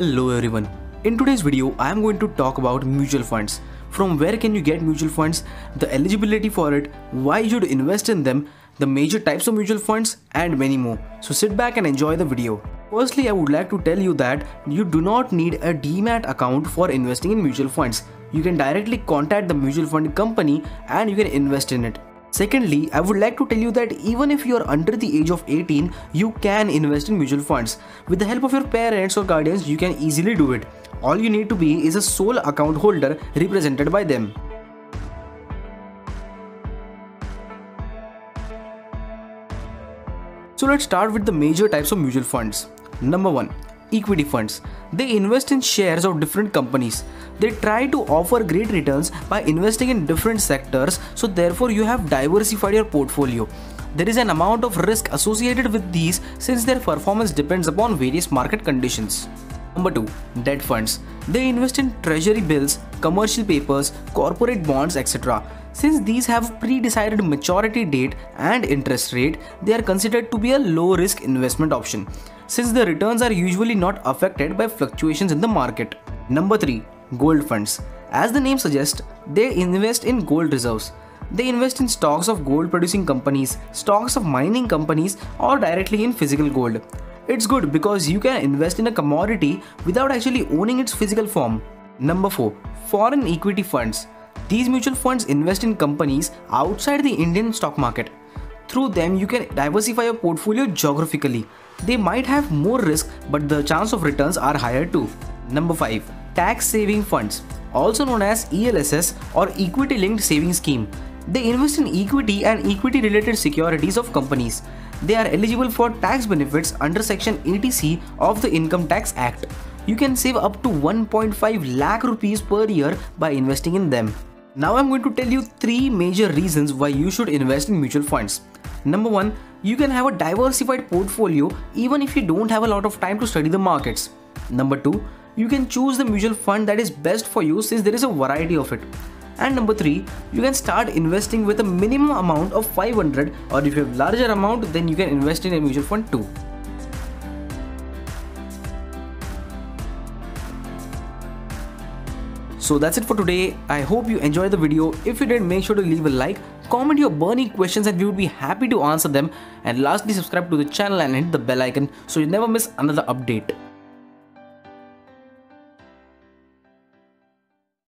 Hello everyone. In today's video, I am going to talk about mutual funds. From where can you get mutual funds, the eligibility for it, why you should invest in them, the major types of mutual funds and many more. So sit back and enjoy the video. Firstly, I would like to tell you that you do not need a demat account for investing in mutual funds. You can directly contact the mutual fund company and you can invest in it. Secondly, I would like to tell you that even if you are under the age of 18, you can invest in mutual funds. With the help of your parents or guardians, you can easily do it. All you need to be is a sole account holder represented by them. So let's start with the major types of mutual funds. Number 1. Equity funds. They invest in shares of different companies. They try to offer great returns by investing in different sectors, so therefore you have diversified your portfolio. There is an amount of risk associated with these since their performance depends upon various market conditions. Number 2. Debt funds. They invest in treasury bills, commercial papers, corporate bonds, etc. Since these have pre-decided maturity date and interest rate, they are considered to be a low-risk investment option, since the returns are usually not affected by fluctuations in the market. Number 3. Gold funds. As the name suggests, they invest in gold reserves. They invest in stocks of gold producing companies, stocks of mining companies, or directly in physical gold. It's good because you can invest in a commodity without actually owning its physical form. Number 4. Foreign equity funds. These mutual funds invest in companies outside the Indian stock market. Through them, you can diversify your portfolio geographically. They might have more risk, but the chance of returns are higher too. Number 5. Tax saving funds, also known as ELSS or Equity Linked Savings Scheme. They invest in equity and equity related securities of companies. They are eligible for tax benefits under Section 80C of the Income Tax Act. You can save up to 1.5 lakh rupees per year by investing in them. Now I'm going to tell you 3 major reasons why you should invest in mutual funds. Number 1, you can have a diversified portfolio even if you don't have a lot of time to study the markets. Number 2, you can choose the mutual fund that is best for you since there is a variety of it. And number 3, you can start investing with a minimum amount of 500, or if you have larger amount, then you can invest in a mutual fund too. So that's it for today. I hope you enjoyed the video. If you did, make sure to leave a like, comment your burning questions and we would be happy to answer them. And lastly, subscribe to the channel and hit the bell icon so you never miss another update.